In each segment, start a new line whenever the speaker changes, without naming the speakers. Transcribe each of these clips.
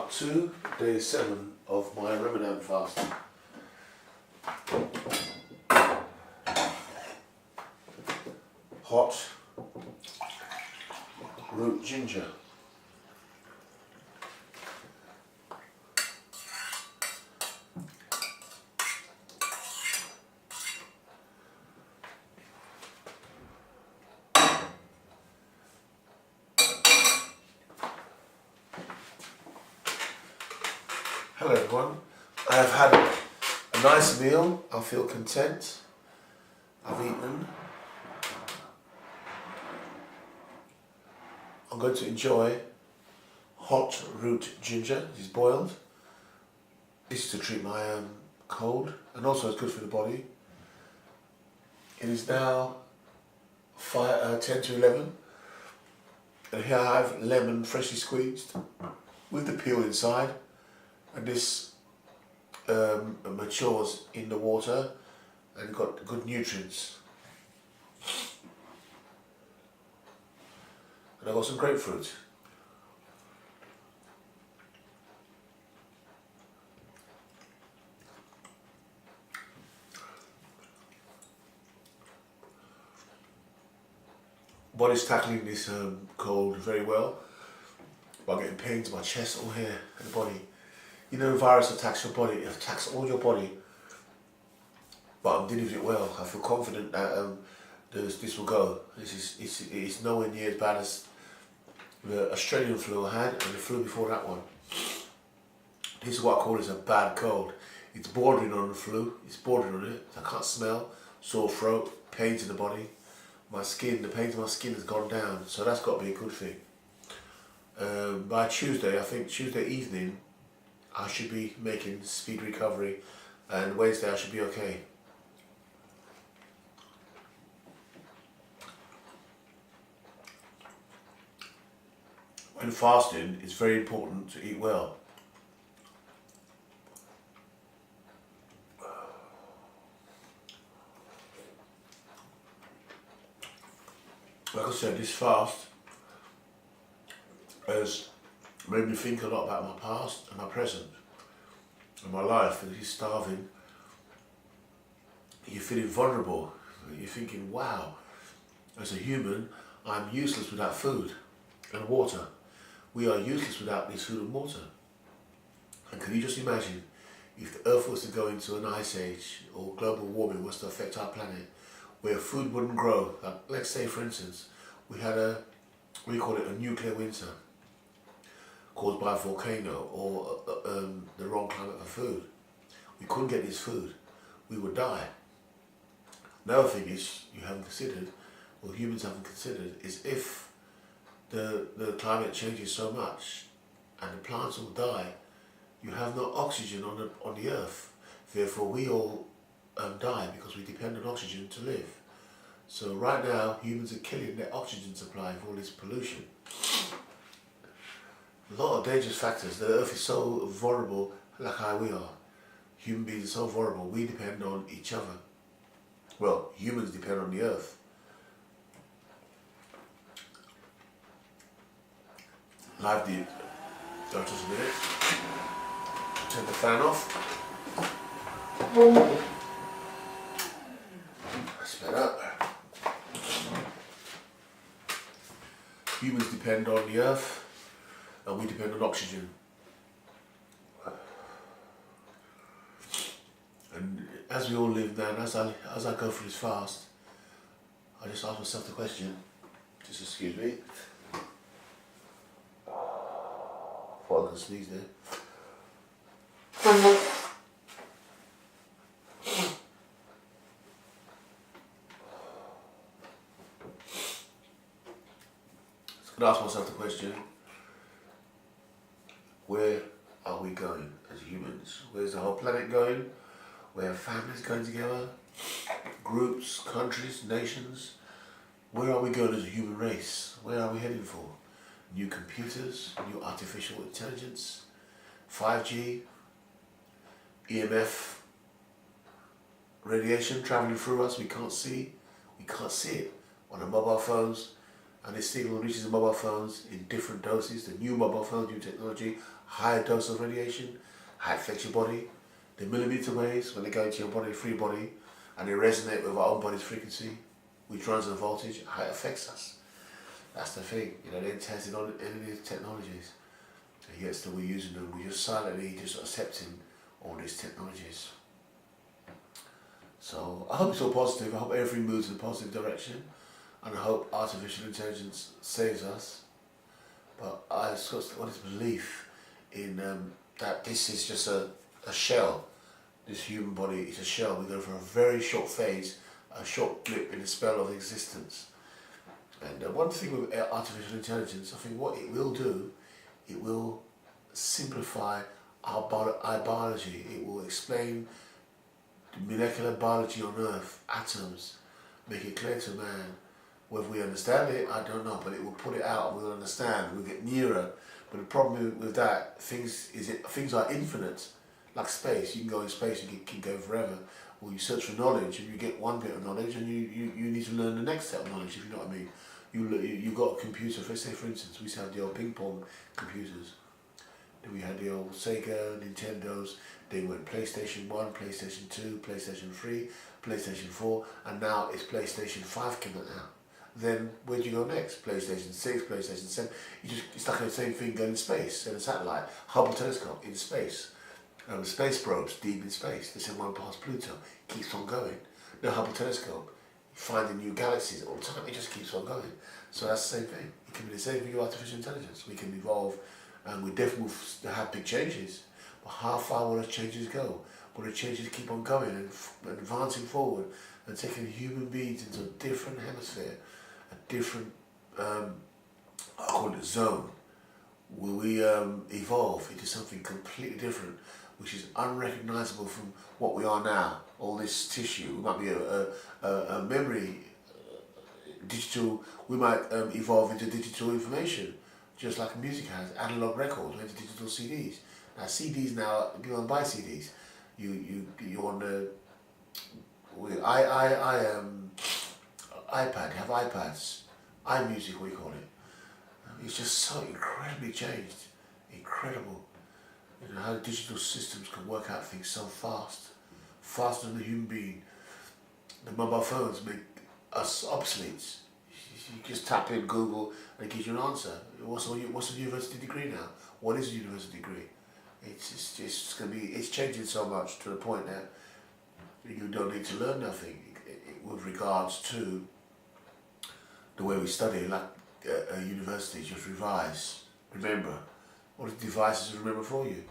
part 2, day 7 of my Ramadan fast. Hot root ginger. Hello everyone, I have had a nice meal. I feel content. I've eaten. I'm going to enjoy hot root ginger. It's boiled. This is to treat my cold, and also it's good for the body. It is now 10 to 11, and here I have lemon freshly squeezed with the peel inside. And this matures in the water and got good nutrients. And I've got some grapefruit. Body's tackling this cold very well by getting pains in my chest or here in the body. You know, virus attacks your body, it attacks all your body, but I'm dealing with it well. I feel confident that this will go. It's nowhere near as bad as the Australian flu I had and the flu before that one. This is what I call a bad cold. It's bordering on the flu, it's bordering on it. I can't smell, sore throat, pains in the body. My skin, the pains in my skin has gone down, so that's got to be a good thing. By Tuesday, I think Tuesday evening, I should be making speed recovery, and Wednesday I should be okay. When fasting, it's very important to eat well. Like I said, this fast has made me think a lot about my past and my present and my life. And you're starving, you're feeling vulnerable, you're thinking, wow, as a human, I'm useless without food and water. We are useless without this food and water. And can you just imagine if the earth was to go into an ice age or global warming was to affect our planet, where food wouldn't grow? Let's say, for instance, we had we call it a nuclear winter, caused by a volcano or the wrong climate for food. We couldn't get this food, we would die. Another thing is you haven't considered, or humans haven't considered, is if the climate changes so much and the plants all die, you have no oxygen on the earth. Therefore we all die because we depend on oxygen to live. So right now humans are killing their oxygen supply with all this pollution. A lot of dangerous factors. The earth is so vulnerable, like how we are. Human beings are so vulnerable. We depend on each other. Well, humans depend on the earth. Just a minute. Turn the fan off. That's better. Humans depend on the earth, and we depend on oxygen. And as we all live now, and as I go through this fast, I just ask myself the question, just excuse me, thought I could sneeze there. So I ask myself the question, where are we going as humans? Where's the whole planet going? Where are families going together? Groups, countries, nations? Where are we going as a human race? Where are we heading for? New computers, new artificial intelligence, 5G, EMF, radiation travelling through us, we can't see it on our mobile phones, And this signal reaches the mobile phones in different doses. The new mobile phones, new technology, higher dose of radiation, how it affects your body. The millimeter waves, when they go into your body, free body, and they resonate with our own body's frequency, which runs the voltage, how it affects us. That's the thing, they ain't tested on any of these technologies. And yet still we're using them, we're just silently just accepting all these technologies. So I hope it's all positive, I hope everything moves in a positive direction, and I hope artificial intelligence saves us. But I've got this belief in that this is just a shell. This human body is a shell. We go for a very short phase, a short blip in the spell of existence. And one thing with artificial intelligence, I think what it will do, it will simplify our biology. It will explain the molecular biology on Earth, atoms, make it clear to man. Whether we understand it, I don't know, but it will put it out and we'll understand, we'll get nearer. But the problem with that, things are infinite, like space. You can go in space and keep going forever. Or you search for knowledge and you get one bit of knowledge and you need to learn the next set of knowledge, if you know what I mean. You've got a computer, say for instance, we used to have the old ping pong computers. Then we had the old Sega, Nintendos, they went PlayStation 1, PlayStation 2, PlayStation 3, PlayStation 4, and now it's PlayStation 5 coming out. Then where do you go next? PlayStation 6, PlayStation 7. It's like the same thing going in space, in a satellite, Hubble telescope in space. Space probes deep in space. They send one past Pluto, keeps on going. The Hubble telescope, finding new galaxies all the time, it just keeps on going. So that's the same thing. It can be the same thing with artificial intelligence. We can evolve and we definitely will have big changes. But how far will those changes go? Will the changes keep on going and advancing forward and taking human beings into a different hemisphere, a different, I call it zone? Will we evolve into something completely different, which is unrecognizable from what we are now? All this tissue, we might be a memory, digital, we might evolve into digital information, just like music has, analog records, went to digital CDs. Now CDs now, people don't buy CDs. You on the, iPad, you have iPads, iMusic, we call it. It's just so incredibly changed, incredible. How digital systems can work out things so fast, faster than the human being. The mobile phones make us obsolete. You just tap in Google and it gives you an answer. What's a university degree now? What is a university degree? It's changing so much to the point that you don't need to learn nothing with regards to the way we study. Like university, just revise, remember. What are the devices remember for you?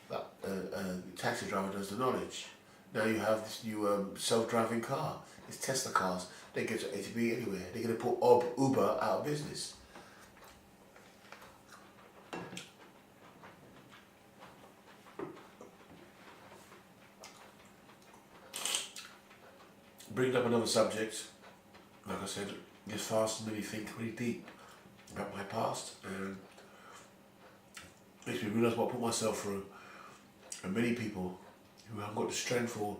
Like a taxi driver does the knowledge. Now you have this new self-driving car. It's Tesla cars. They get to A to B anywhere. They're going to put Uber out of business. Bringing up another subject, like I said, this fast made me think really deep about my past and makes me realise what I put myself through. And many people who haven't got the strength or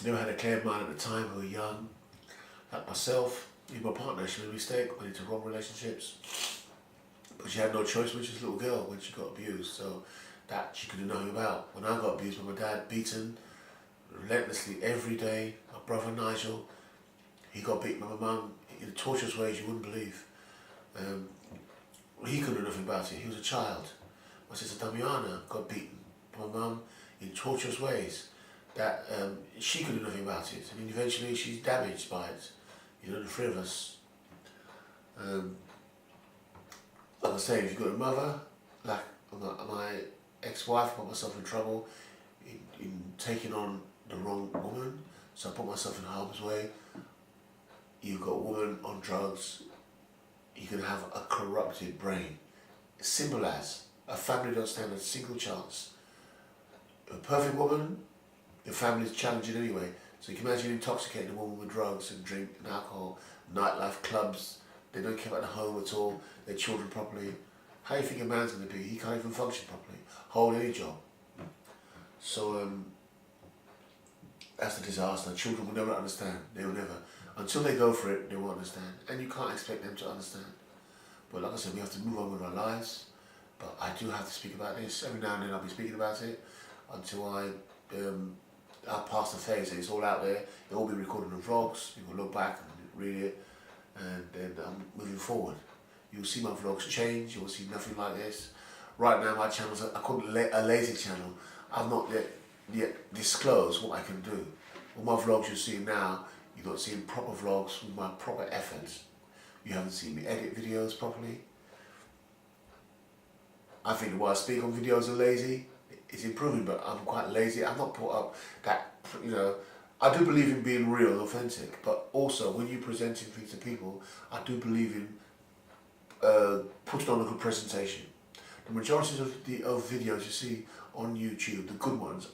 never had a clear mind at the time, who were young, like myself, even my partner, she made a mistake, went into wrong relationships, but she had no choice when she was a little girl, when she got abused, so that she couldn't know nothing about. When I got abused by my dad, beaten relentlessly every day, my brother Nigel, he got beaten by my mum in torturous ways you wouldn't believe. He couldn't do nothing about it, he was a child. My sister Damiana got beaten by my mum in torturous ways that she couldn't do nothing about it. I mean, eventually she's damaged by it. The three of us. Like I say, if you've got a mother, like my ex-wife, I put myself in trouble in taking on the wrong woman, so I put myself in harm's way. You've got a woman on drugs, you can have a corrupted brain. Simple as, a family don't stand a single chance. A perfect woman, the family's challenging anyway. So you can imagine intoxicating a woman with drugs and drink and alcohol, nightlife, clubs, they don't care about the home at all, their children properly. How do you think a man's going to be? He can't even function properly, hold any job. So that's a disaster. Children will never understand, they will never. Until they go for it, they won't understand. And you can't expect them to understand. But like I said, we have to move on with our lives. But I do have to speak about this. Every now and then I'll be speaking about it until I pass the phase. It's all out there. It'll all be recorded in vlogs. You can look back and read it, and then I'm moving forward. You'll see my vlogs change. You'll see nothing like this. Right now, my channel's I call it a lazy channel. I've not yet disclosed what I can do. All my vlogs you're seeing now, you're not seeing proper vlogs with my proper efforts. You haven't seen me edit videos properly. I think the way I speak on videos are lazy. It's improving, but I'm quite lazy. I'm not put up that, I do believe in being real and authentic, but also when you're presenting things to people, I do believe in putting on a good presentation. The majority of videos you see on YouTube, the good ones,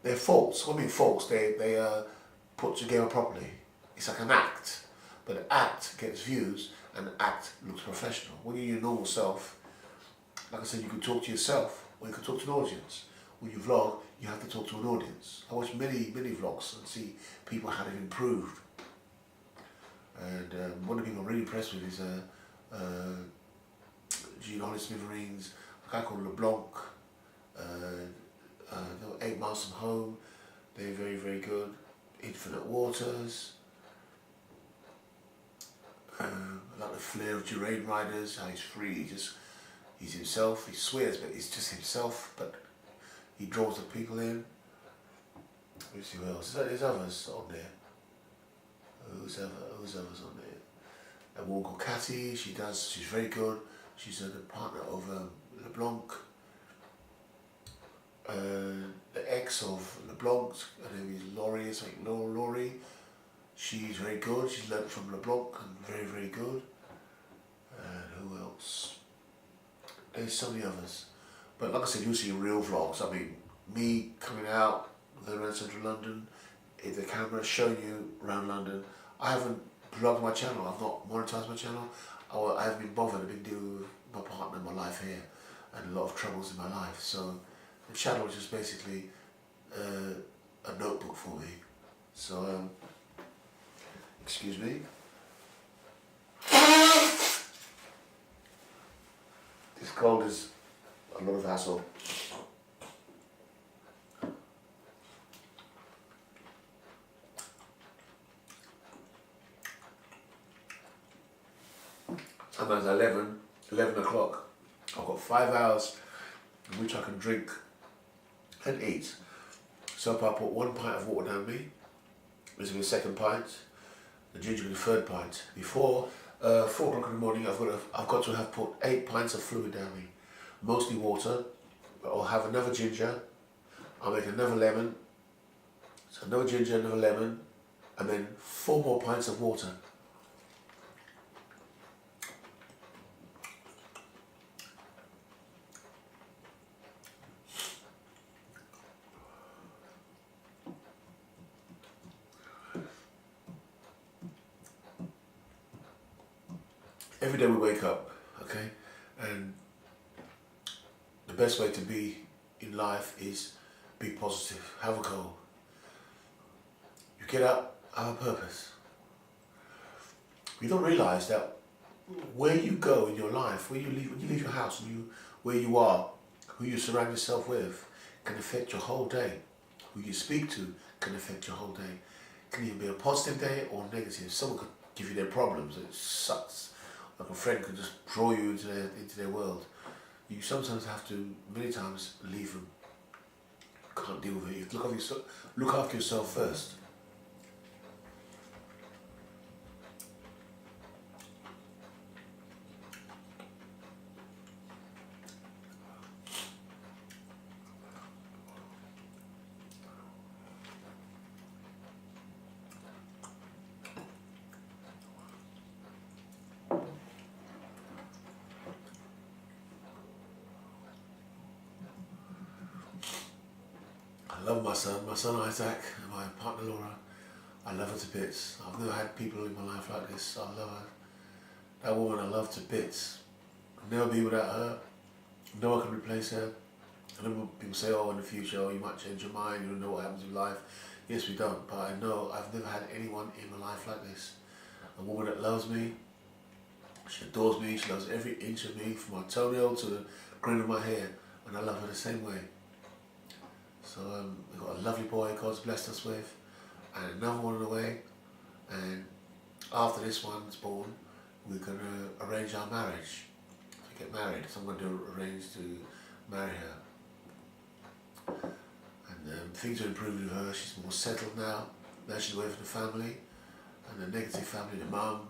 they're false. When I mean false, they are put together properly. It's like an act, but the act gets views and the act looks professional. When you're your normal self, like I said, you can talk to yourself or you can talk to an audience. When you vlog, you have to talk to an audience. I watch many vlogs and see people how they've improved. And one of the people I'm really impressed with is Holly Smithereens, a guy called LeBlanc. They were 8 Miles from Home. They're very, very good. Infinite Waters. I like the flair of Geraint Riders, how he's free, he's himself. He swears, but he's just himself, but he draws the people in. Let's see who else. There's others on there. Who's others on there? A woman called Catty, she's very good. She's the partner of LeBlanc. The ex of LeBlanc, her name is Laurie, Laurie. She's very good. She's learnt from LeBlanc and very, very good. And who else? There's so many others. But like I said, you'll see real vlogs. I mean, me coming out around central London, in the camera, showing you around London. I haven't vlogged my channel. I've not monetized my channel. I haven't been bothered. I've been dealing with my partner, my life here, and a lot of troubles in my life. So the channel is just basically a notebook for me. So, excuse me. This cold is a lot of hassle. Sometimes 11 o'clock. I've got 5 hours in which I can drink and eat. So if I put 1 pint of water down me, this will be the 2nd pint, the ginger will be the 3rd pint. Before 4 o'clock in the morning, I've got to have put 8 pints of fluid down me. Mostly water. I'll have another ginger. I'll make another lemon. So another ginger, another lemon, and then 4 more pints of water. Every day we wake up, okay, and the best way to be in life is be positive, have a goal. You get up, have a purpose. You don't realise that where you go in your life, when you leave your house, and where you are, who you surround yourself with, can affect your whole day. Who you speak to can affect your whole day. It can either be a positive day or negative. Someone could give you their problems, it sucks. Like a friend could just draw you into their world. You sometimes have to, many times, leave them. You can't deal with it. You have to look after yourself first. I love my son Isaac, and my partner Laura. I love her to bits. I've never had people in my life like this. I love her. That woman I love to bits. I'll never be without her. No one can replace her. I know people say, oh, in the future, oh, you might change your mind, you don't know what happens in life. Yes, we don't, but I know I've never had anyone in my life like this. A woman that loves me. She adores me, she loves every inch of me, from my toenail to the grain of my hair, and I love her the same way. So we've got a lovely boy God's blessed us with, and another one on the way, and after this one's born, we're going to arrange our marriage, to get married. So I'm going to arrange to marry her. And things are improving with her, she's more settled now. Now she's away from the family, and the negative family, the mum,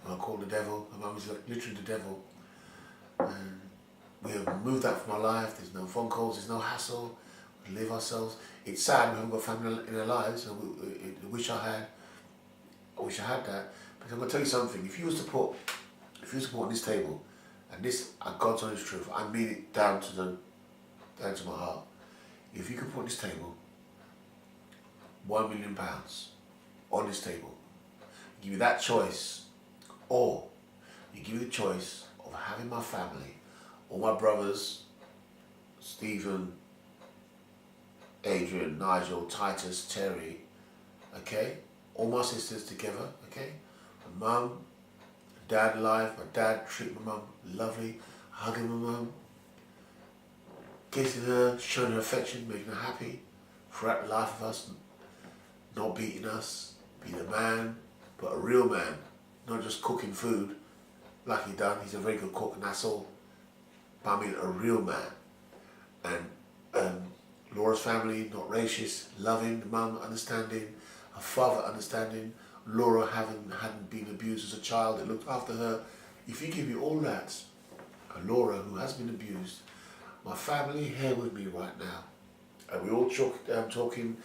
who I call the devil. My mum is literally the devil. And we have moved that from our life. There's no phone calls, there's no hassle. We live ourselves. It's sad we haven't got family in our lives. I wish I had that. But I'm going to tell you something. If you was to put on this table, and this, God's honest truth, I mean it down to my heart. If you could put on this table £1 million on this table, give you that choice, or you give me the choice of having my family, all my brothers, Stephen, Adrian, Nigel, Titus, Terry, okay, all my sisters together, okay, my mum, dad alive, my dad treating my mum lovely, hugging my mum, kissing her, showing her affection, making her happy throughout the life of us, not beating us, being a man, but a real man, not just cooking food like he done. He's a very good cook and that's all. But I mean a real man. And Laura's family, not racist, loving, the mum understanding, her father understanding, Laura hadn't been abused as a child, they looked after her. If you give me all that, Laura who has been abused, my family here with me right now, and we all talking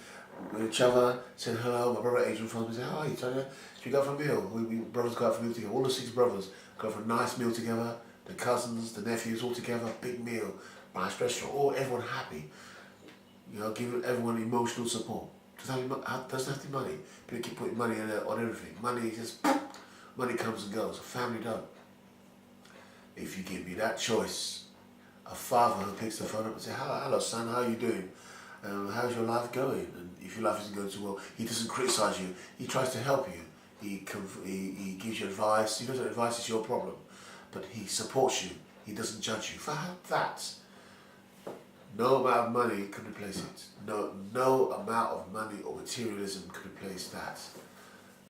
with each other, saying hello. My brother Adrian from me said, "How are you, Tanya? Should we go for a meal?" We brothers go out for a meal together. All the 6 brothers go for a nice meal together. The cousins, the nephews, all together, big meal, nice restaurant. All everyone happy. You know, giving everyone emotional support. Doesn't have to be money. People keep putting money on everything. Money money comes and goes. A family don't. If you give me that choice, a father who picks the phone up and says, "Hello, son, how are you doing? How's your life going?" And if your life isn't going too well, he doesn't criticise you. He tries to help you. He gives you advice. He knows that advice is your problem, but he supports you. He doesn't judge you. For that, no amount of money can replace it. No amount of money or materialism can replace that.